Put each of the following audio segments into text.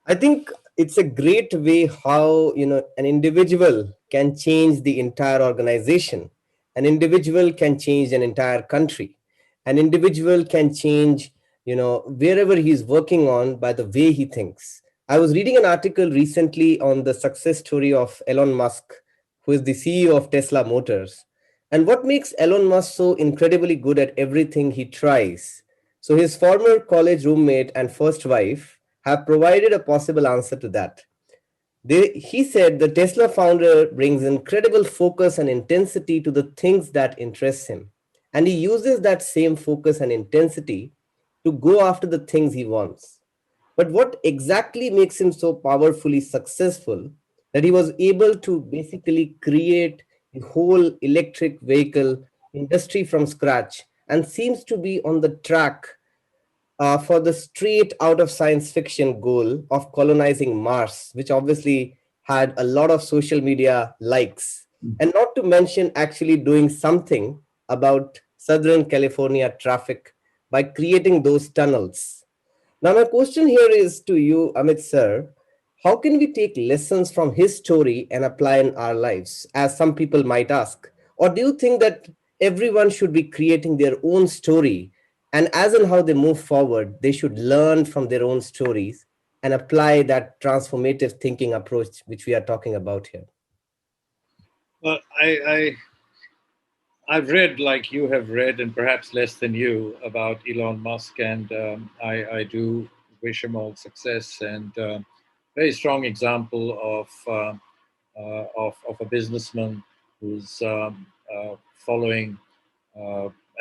I think it's a great way how an individual can change the entire organization. An individual can change an entire country. An individual can change wherever he's working on by the way he thinks. I was reading an article recently on the success story of Elon Musk, who is the CEO of Tesla Motors. And what makes Elon Musk so incredibly good at everything he tries? So his former college roommate and first wife have provided a possible answer to that. He said the Tesla founder brings incredible focus and intensity to the things that interest him. And he uses that same focus and intensity to go after the things he wants. But what exactly makes him so powerfully successful that he was able to basically create the whole electric vehicle industry from scratch and seems to be on the track for the straight out of science fiction goal of colonizing Mars, which obviously had a lot of social media likes. And not to mention actually doing something about Southern California traffic by creating those tunnels. Now, my question here is to you, Amit sir. How can we take lessons from his story and apply in our lives, as some people might ask? Or do you think that everyone should be creating their own story, and as in how they move forward, they should learn from their own stories and apply that transformative thinking approach which we are talking about here? Well, I've read, like you have read, and perhaps less than you, about Elon Musk, and I do wish him all success. And very strong example of a businessman who's following,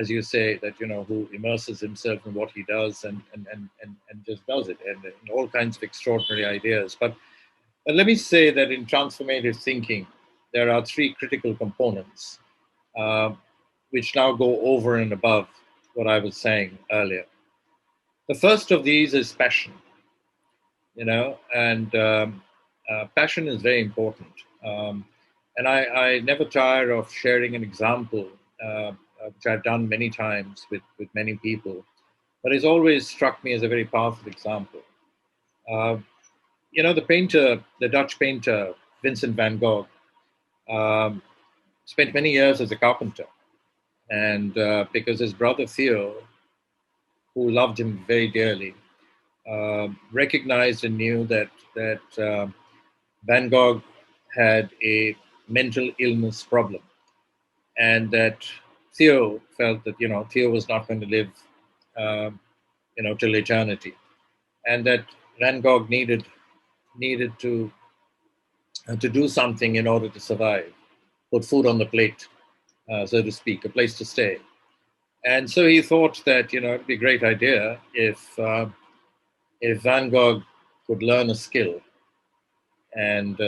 as you say, that who immerses himself in what he does and just does it, and all kinds of extraordinary ideas. But let me say that in transformative thinking, there are three critical components uh, which now go over and above what I was saying earlier. The first of these is passion, and passion is very important. And I never tire of sharing an example, which I've done many times with many people, but it's always struck me as a very powerful example. Uh, the Dutch painter, Vincent van Gogh, um, spent many years as a carpenter. And because his brother Theo, who loved him very dearly, recognized and knew that Van Gogh had a mental illness problem, and that Theo felt that Theo was not going to live um, till eternity, and that Van Gogh needed to do something in order to survive, put food on the plate, so to speak, a place to stay. And so he thought that it'd be a great idea if Van Gogh could learn a skill, and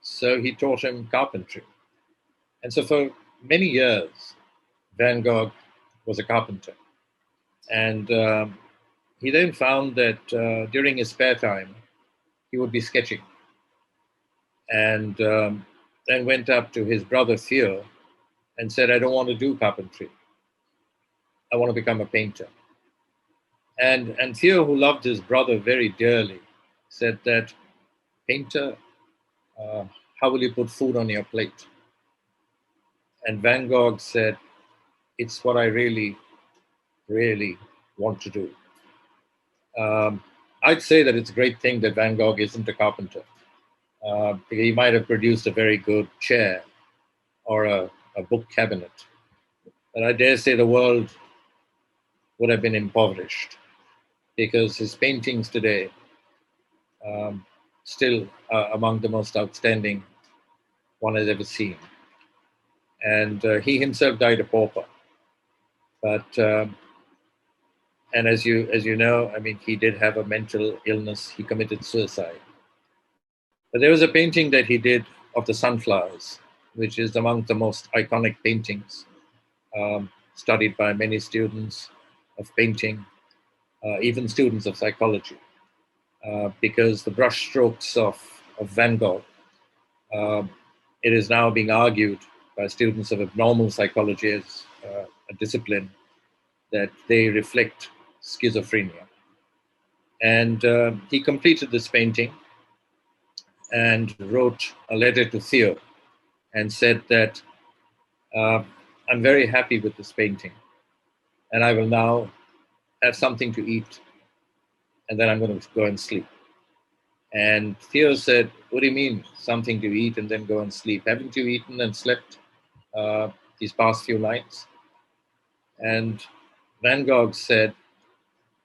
so he taught him carpentry. And so for many years, Van Gogh was a carpenter, and he then found that during his spare time he would be sketching, and then went up to his brother Theo and said, "I don't want to do carpentry. I want to become a painter." And Theo, who loved his brother very dearly, said that, "Painter, uh, how will you put food on your plate?" And Van Gogh said, "It's what I really, really want to do." Um, I'd say that it's a great thing that Van Gogh isn't a carpenter. Because he might have produced a very good chair or a book cabinet. But I dare say the world would have been impoverished, because his paintings today still are among the most outstanding one has ever seen. And he himself died a pauper. But and as you know, I mean, he did have a mental illness. He committed suicide. But there was a painting that he did of the sunflowers, which is among the most iconic paintings, studied by many students of painting, even students of psychology, because the brushstrokes of Van Gogh, uh, it is now being argued by students of abnormal psychology as a discipline, that they reflect schizophrenia. And he completed this painting and wrote a letter to Theo and said that I'm very happy with this painting, and I will now have something to eat, and then I'm going to go and sleep. And Theo said, what do you mean, something to eat and then go and sleep? Haven't you eaten and slept these past few nights? And Van Gogh said,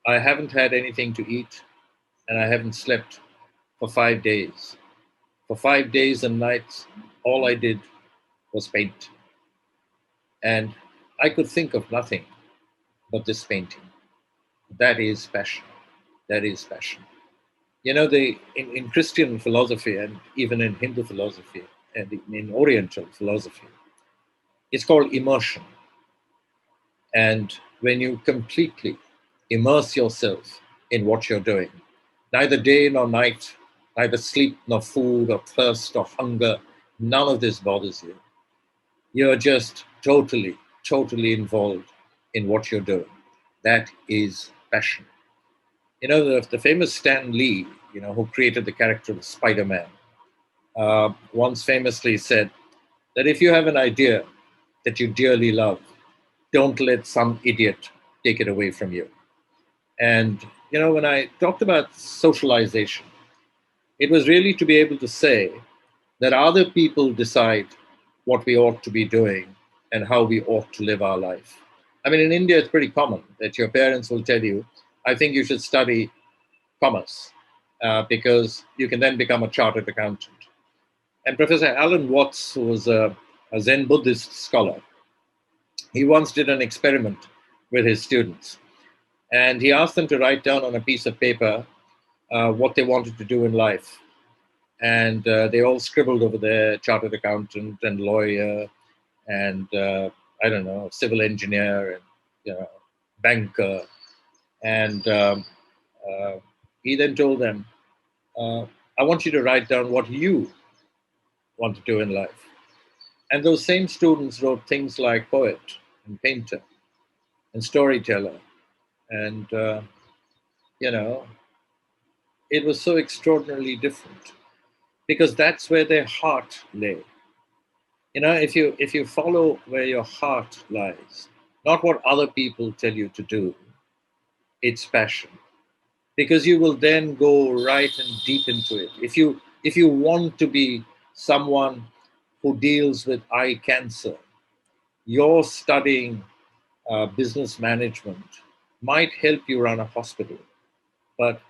I haven't had anything to eat and I haven't slept for 5 days. For 5 days and nights, all I did was paint. And I could think of nothing but this painting. That is passion. That is passion. You know, in Christian philosophy and even in Hindu philosophy and in Oriental philosophy, it's called immersion. And when you completely immerse yourself in what you're doing, neither day nor night, neither sleep nor food or thirst or hunger, none of this bothers you. You're just totally, totally involved in what you're doing. That is passion. You know, the famous Stan Lee, you know, who created the character of Spider-Man, once famously said that if you have an idea that you dearly love, don't let some idiot take it away from you. And, you know, when I talked about socialization, it was really to be able to say that other people decide what we ought to be doing and how we ought to live our life. I mean, in India, it's pretty common that your parents will tell you, I think you should study commerce because you can then become a chartered accountant. And Professor Alan Watts, who was a Zen Buddhist scholar, he once did an experiment with his students. And he asked them to write down on a piece of paper what they wanted to do in life. And they all scribbled over there, chartered accountant and lawyer and, I don't know, civil engineer and, you know, banker. And he then told them, I want you to write down what you want to do in life. And those same students wrote things like poet and painter and storyteller. And, you know, it was so extraordinarily different because that's where their heart lay. You know, if you follow where your heart lies, not what other people tell you to do, it's passion. Because you will then go right and deep into it. If you want to be someone who deals with eye cancer, your studying business management might help you run a hospital, but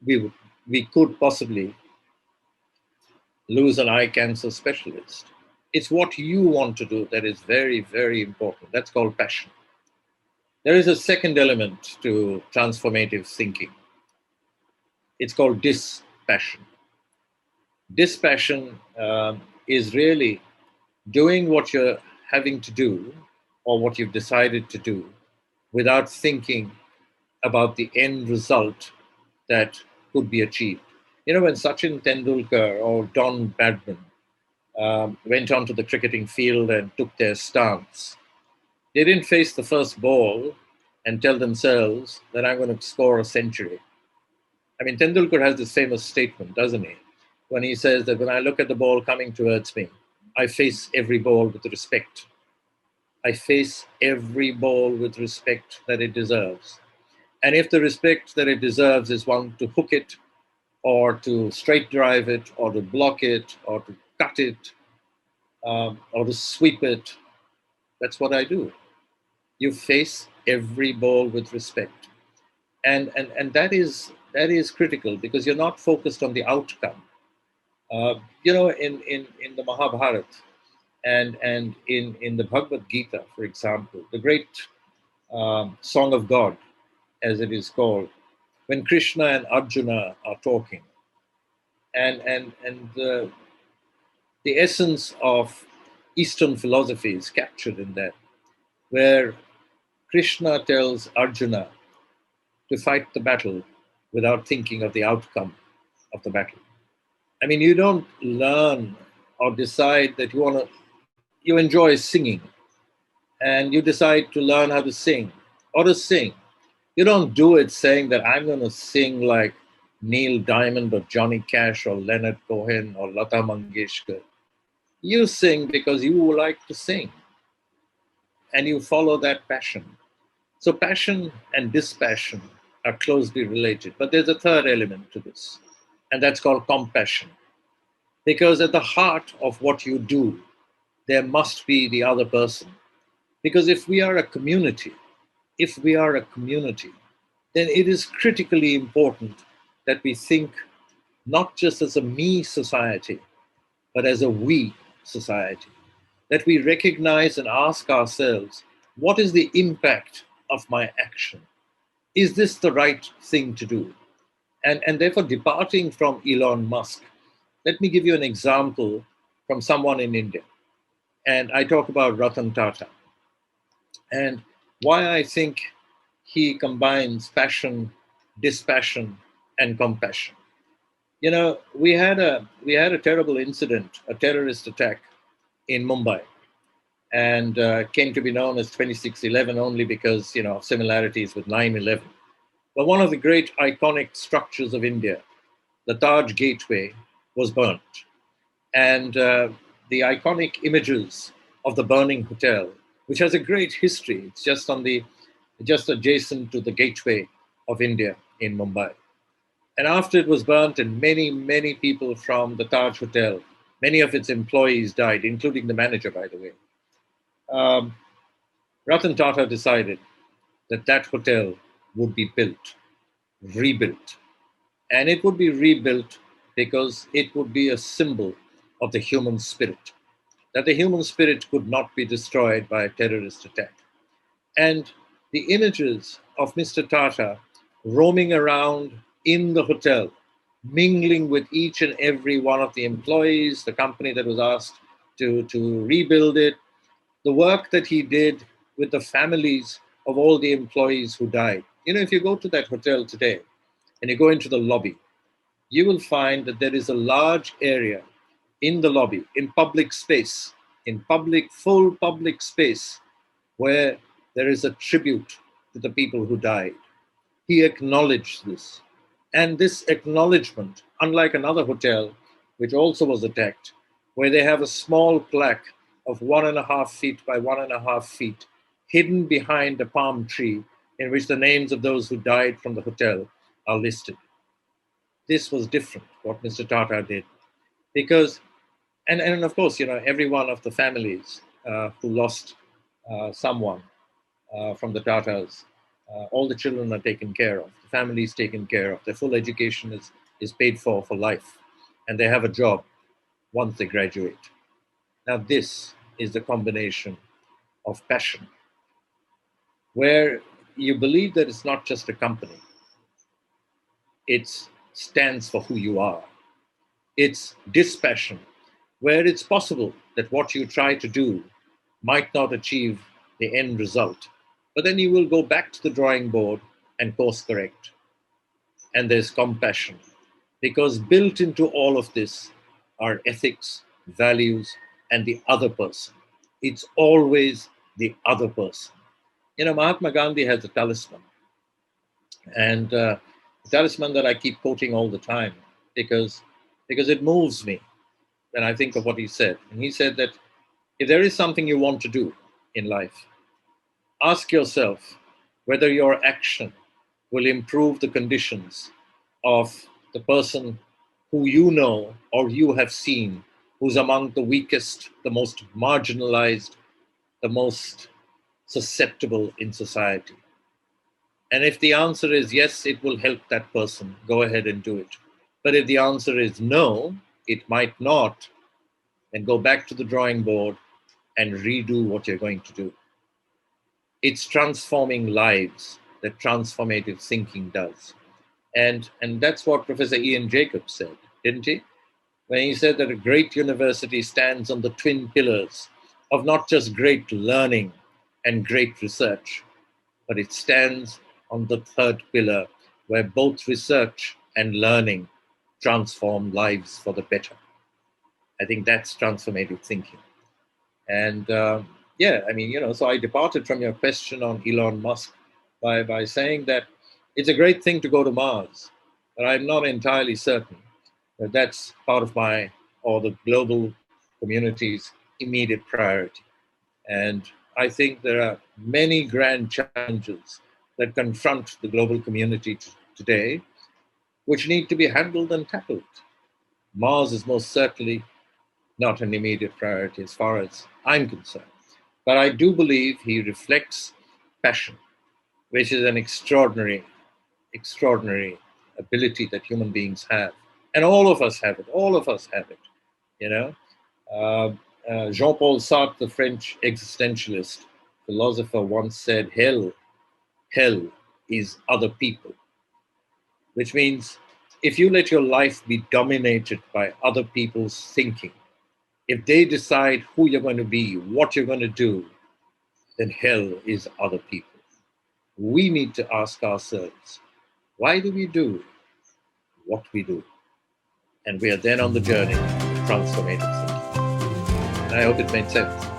we could possibly lose an eye cancer specialist. It's what you want to do that is very, very important. That's called passion. There is a second element to transformative thinking. It's called dispassion. Dispassion is really doing what you're having to do or what you've decided to do without thinking about the end result that could be achieved. You know, when Sachin Tendulkar or Don Badman went onto the cricketing field and took their stance, they didn't face the first ball and tell themselves that I'm going to score a century. I mean, Tendulkar has this famous statement, doesn't he? When he says that when I look at the ball coming towards me, I face every ball with respect. I face every ball with respect that it deserves. And if the respect that it deserves is one to hook it, or to straight drive it, or to block it, or to cut it, or to sweep it, that's what I do. You face every ball with respect. And that is critical because you're not focused on the outcome. You know, in the Mahabharata and in the Bhagavad Gita, for example, the great Song of God, as it is called, when Krishna and Arjuna are talking, and the essence of Eastern philosophy is captured in that, where Krishna tells Arjuna to fight the battle without thinking of the outcome of the battle. I mean, you don't learn or decide that you enjoy singing and you decide to learn how to sing or to sing You don't do it saying that I'm going to sing like Neil Diamond or Johnny Cash or Leonard Cohen or Lata Mangeshkar. You sing because you like to sing and you follow that passion. So passion and dispassion are closely related. But there's a third element to this, and that's called compassion. Because at the heart of what you do, there must be the other person. Because if we are a community, then it is critically important that we think not just as a me society, but as a we society. That we recognize and ask ourselves, what is the impact of my action? Is this the right thing to do? And therefore, departing from Elon Musk, let me give you an example from someone in India. And I talk about Ratan Tata and why I think he combines passion, dispassion, and compassion. You know, we had a terrible incident, a terrorist attack in Mumbai, and came to be known as 2611 only because of similarities with 9/11. But one of the great iconic structures of India, the Taj Gateway, was burnt, and the iconic images of the burning hotel, which has a great history. It's just adjacent to the gateway of India in Mumbai. And after it was burnt, and many people from the Taj Hotel, many of its employees died, including the manager, by the way. Um, Ratan Tata decided that that hotel would be built, rebuilt. And it would be rebuilt because it would be a symbol of the human spirit, that the human spirit could not be destroyed by a terrorist attack. And the images of Mr. Tata roaming around in the hotel, mingling with each and every one of the employees, the company that was asked to rebuild it, the work that he did with the families of all the employees who died. If you go to that hotel today and you go into the lobby, you will find that there is a large area in the lobby, in public space, full public space, where there is a tribute to the people who died. He acknowledged this. And this acknowledgement, unlike another hotel, which also was attacked, where they have a small plaque of 1.5 feet by 1.5 feet, hidden behind a palm tree, in which the names of those who died from the hotel are listed. This was different, what Mr. Tata did. Because, and of course, every one of the families who lost someone from the Tatas, all the children are taken care of, the family is taken care of, their full education is paid for life, and they have a job once they graduate. Now, this is the combination of passion, where you believe that it's not just a company, it stands for who you are. It's dispassion, where it's possible that what you try to do might not achieve the end result. But then you will go back to the drawing board and course correct. And there's compassion, because built into all of this are ethics, values, and the other person. It's always the other person. Mahatma Gandhi has a talisman, and the talisman that I keep quoting all the time because it moves me when I think of what he said. And he said that if there is something you want to do in life, ask yourself whether your action will improve the conditions of the person who you know or you have seen, who's among the weakest, the most marginalized, the most susceptible in society. And if the answer is yes, it will help that person, go ahead and do it. But if the answer is no, it might not, then go back to the drawing board and redo what you're going to do. It's transforming lives that transformative thinking does. And that's what Professor Ian Jacobs said, didn't he? When he said that a great university stands on the twin pillars of not just great learning and great research, but it stands on the third pillar where both research and learning transform lives for the better. I think that's transformative thinking. And so I departed from your question on Elon Musk by saying that it's a great thing to go to Mars, but I'm not entirely certain that that's part of my or the global community's immediate priority. And I think there are many grand challenges that confront the global community today, which need to be handled and tackled. Mars is most certainly not an immediate priority as far as I'm concerned. But I do believe he reflects passion, which is an extraordinary, extraordinary ability that human beings have. And all of us have it. All of us have it. You know, Jean-Paul Sartre, the French existentialist philosopher, once said, hell is other people, which means if you let your life be dominated by other people's thinking, if they decide who you're going to be, what you're going to do, then hell is other people. We need to ask ourselves, why do we do what we do? And we are then on the journey of transformative thinking. And I hope it made sense.